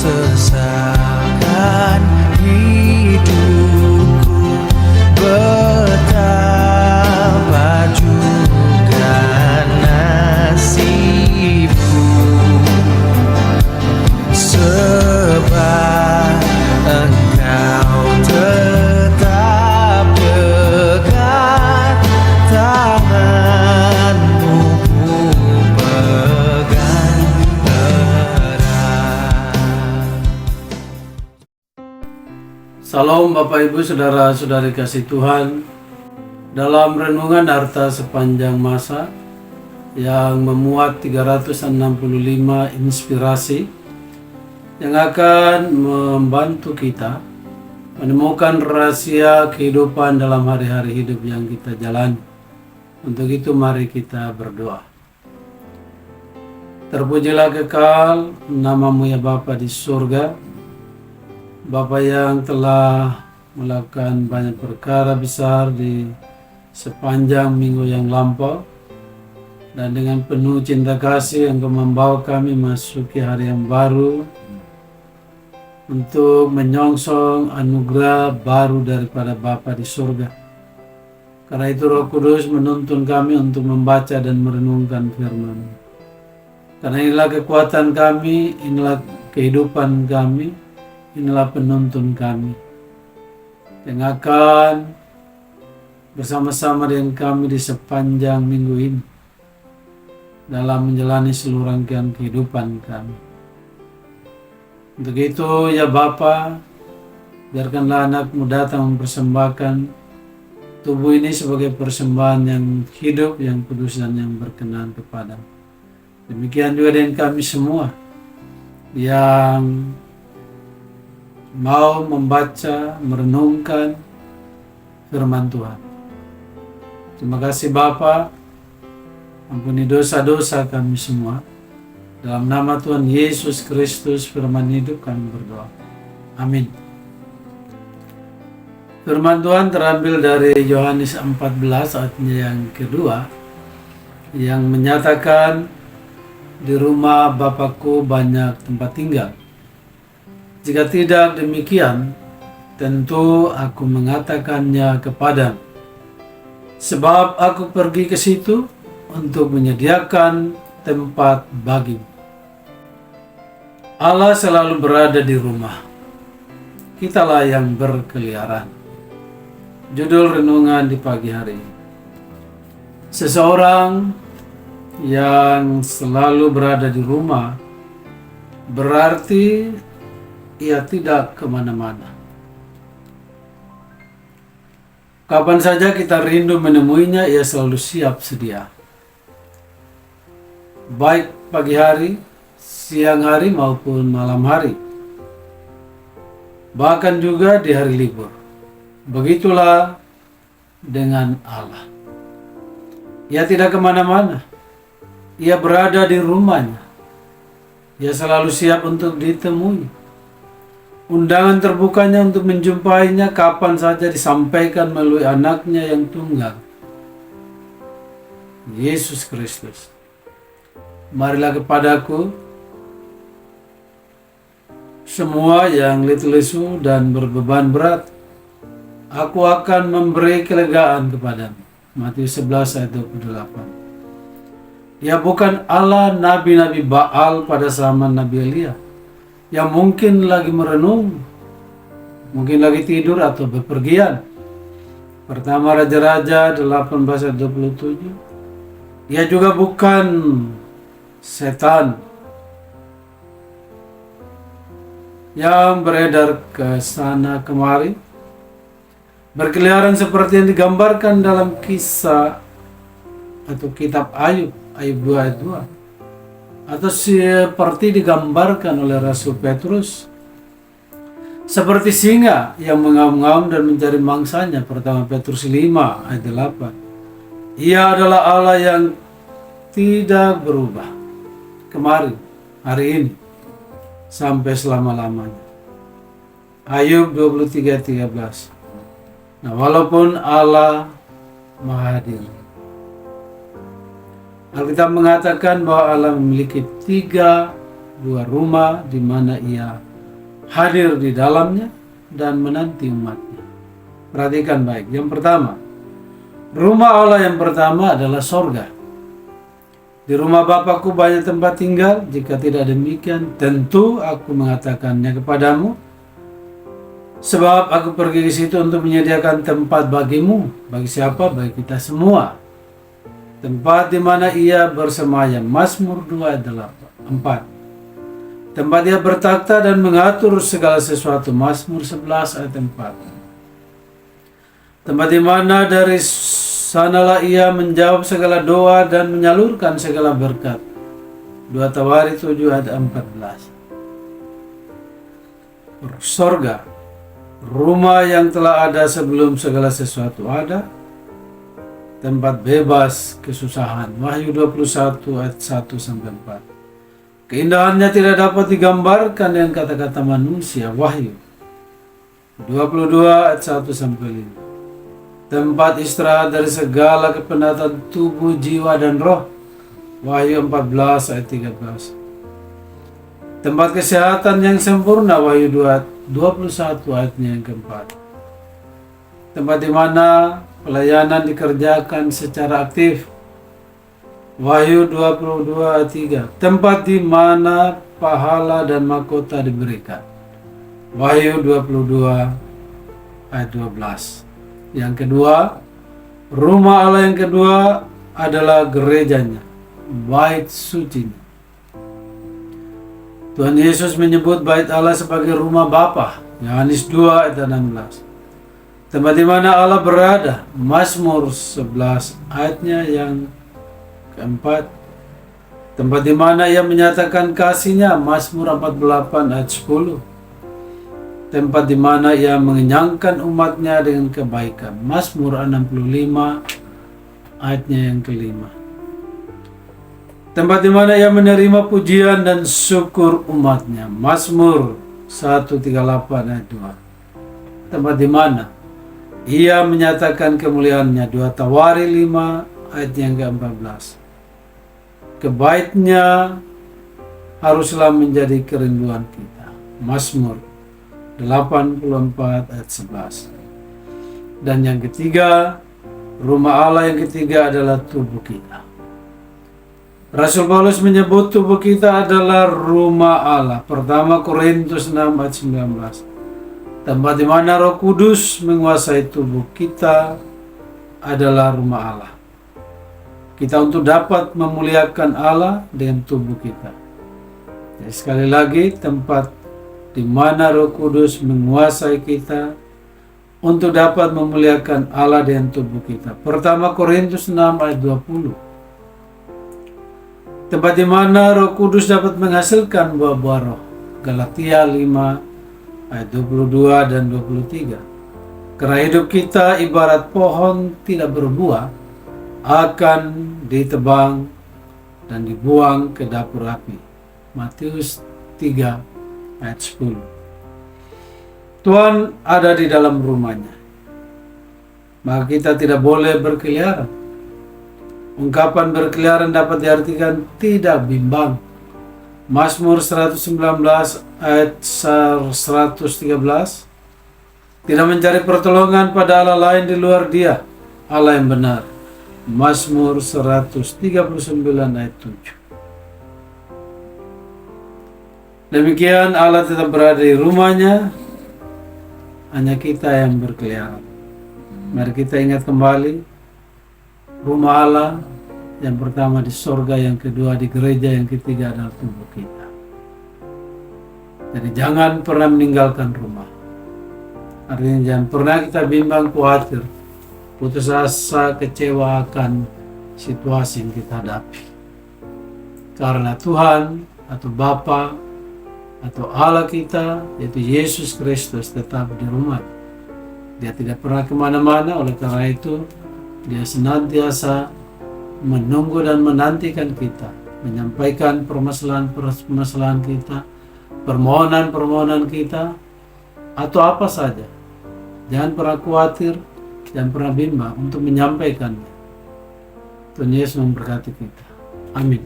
sesalkan hidupku, betapa juga nasibku, sebab Engkau tetap dekat, tanganmu ku pegang erat. Salam Bapak Ibu Saudara-saudari kasih Tuhan. Dalam renungan harta sepanjang masa yang memuat 365 inspirasi yang akan membantu kita menemukan rahasia kehidupan dalam hari-hari hidup yang kita jalani. Untuk itu mari kita berdoa. Terpujilah kekal namamu ya Bapa di surga, Bapa yang telah melakukan banyak perkara besar di sepanjang minggu yang lampau, dan dengan penuh cinta kasih Engkau membawa kami masuki hari yang baru untuk menyongsong anugerah baru daripada Bapa di surga. Karena itu Roh Kudus menuntun kami untuk membaca dan merenungkan firman. Karena inilah kekuatan kami, inilah kehidupan kami, inilah penuntun kami yang akan bersama-sama dengan kami di sepanjang minggu ini dalam menjalani seluruh rangkaian kehidupan kami. Untuk itu ya Bapa, biarkanlah anak-Mu datang mempersembahkan tubuh ini sebagai persembahan yang hidup, yang kudus dan yang berkenan kepada-Mu. Demikian juga dengan kami semua yang mau membaca, merenungkan firman Tuhan. Terima kasih Bapa, ampuni dosa-dosa kami semua. Dalam nama Tuhan Yesus Kristus firman hidup kami berdoa. Amin. Firman Tuhan terambil dari Yohanes 14 ayatnya yang kedua, yang menyatakan, di rumah Bapakku banyak tempat tinggal. Jika tidak demikian, tentu aku mengatakannya kepadamu. Sebab aku pergi ke situ untuk menyediakan tempat bagimu. Allah selalu berada di rumah. Kitalah yang berkeliaran. Judul renungan di pagi hari. Seseorang yang selalu berada di rumah berarti ia tidak kemana-mana. Kapan saja kita rindu menemuinya, ia selalu siap sedia. Baik pagi hari, siang hari maupun malam hari. Bahkan juga di hari libur. Begitulah dengan Allah. Ia tidak kemana-mana. Ia berada di rumahnya. Ia selalu siap untuk ditemui. Undangan terbukanya untuk menjumpainya kapan saja disampaikan melalui anaknya yang tunggal, Yesus Kristus. Marilah kepadaku semua yang letih lesu dan berbeban berat, aku akan memberi kelegaan kepadamu. Matius 11 ayat 28. Ia bukan Allah nabi-nabi Baal pada zaman Nabi Elia, yang mungkin lagi merenung, mungkin lagi tidur atau bepergian. Pertama Raja-Raja 18 ayat 27. Ia juga bukan setan yang beredar ke sana kemari, berkeliaran seperti yang digambarkan dalam kisah atau kitab Ayub 2 ayat 2, atau seperti digambarkan oleh Rasul Petrus seperti singa yang mengaum-ngaum dan mencari mangsanya, pertama Petrus 5 ayat 8. Ia adalah Allah yang tidak berubah, kemarin, hari ini, sampai selama-lamanya. Ayub 23:13. Nah, walaupun Allah Maha Adil, Alkitab mengatakan bahwa Allah memiliki 3 buah rumah di mana Ia hadir di dalamnya dan menanti umatnya. Perhatikan baik. Yang pertama, rumah Allah yang pertama adalah sorga. Di rumah Bapakku banyak tempat tinggal. Jika tidak demikian, tentu aku mengatakannya kepadamu. Sebab aku pergi ke situ untuk menyediakan tempat bagimu. Bagi siapa? Bagi kita semua. Tempat di mana ia bersemayam. Mazmur 2 ayat 4. Tempat ia bertakhta dan mengatur segala sesuatu. Mazmur 11 ayat 4. Tempat di mana dari sanalah ia menjawab segala doa dan menyalurkan segala berkat. 2 Tawarik 7 ayat 14. Sorga, rumah yang telah ada sebelum segala sesuatu ada. Tempat bebas kesusahan. Wahyu 21 ayat 1-4. Keindahannya tidak dapat digambarkan dengan kata-kata manusia. Wahyu 22 ayat 1-5. Tempat istirahat dari segala kepenatan tubuh, jiwa, dan roh. Wahyu 14 ayat 13. Tempat kesehatan yang sempurna. Wahyu 21 ayatnya yang keempat. Tempat di mana pelayanan dikerjakan secara aktif. Wahyu 22 ayat 3. Tempat di mana pahala dan mahkota diberikan. Wahyu 22 ayat 12. Yang kedua, rumah Allah yang kedua adalah gerejanya, bait sucinya. Tuhan Yesus menyebut bait Allah sebagai rumah Bapa. Yohanes 2 ayat 16. Tempat di mana Allah berada. Mazmur 11 ayatnya yang keempat. Tempat di mana ia menyatakan kasihnya. Mazmur 48 ayat 10. Tempat di mana ia mengenyangkan umatnya dengan kebaikan. Mazmur 65 ayatnya yang kelima. Tempat di mana ia menerima pujian dan syukur umatnya. Mazmur 138 ayat 2. Tempat di mana ia menyatakan kemuliaannya. 2 Tawarik 5 ayat yang ke-14. Kebaiknya haruslah menjadi kerinduan kita. Mazmur 84 ayat 11. Dan yang ketiga, rumah Allah yang ketiga adalah tubuh kita. Rasul Paulus menyebut tubuh kita adalah rumah Allah. Pertama Korintus 6 ayat 19. Tempat di mana Roh Kudus menguasai tubuh kita adalah rumah Allah. Kita untuk dapat memuliakan Allah dengan tubuh kita. Jadi sekali lagi, tempat di mana Roh Kudus menguasai kita untuk dapat memuliakan Allah dengan tubuh kita. Pertama Korintus 6 ayat 20. Tempat di mana Roh Kudus dapat menghasilkan buah-buah roh. Galatia 5 ayat 22 dan 23. Karena hidup kita ibarat pohon tidak berbuah, akan ditebang dan dibuang ke dapur api. Matius 3 ayat 10. Tuhan ada di dalam rumahnya, maka kita tidak boleh berkeliaran. Ungkapan berkeliaran dapat diartikan tidak bimbang. Mazmur 119 ayat 113. Tidak mencari pertolongan pada Allah lain di luar Dia, Allah yang benar. Mazmur 139 ayat 7. Demikian Allah tetap berada di rumahnya, hanya kita yang berkeliaran. Mari kita ingat kembali, rumah Allah yang pertama di sorga, yang kedua di gereja, yang ketiga adalah tubuh kita. Jadi jangan pernah meninggalkan rumah. Artinya jangan pernah kita bimbang, khawatir, putus asa, kecewa akan situasi yang kita hadapi. Karena Tuhan atau Bapa atau Allah kita, yaitu Yesus Kristus, tetap di rumah. Dia tidak pernah kemana-mana. Oleh karena itu Dia senantiasa menunggu dan menantikan kita, menyampaikan permasalahan kita, permohonan kita, atau apa saja. Jangan pernah khawatir, jangan pernah bimbang untuk menyampaikannya. Tuhan Yesus memberkati kita. Amin.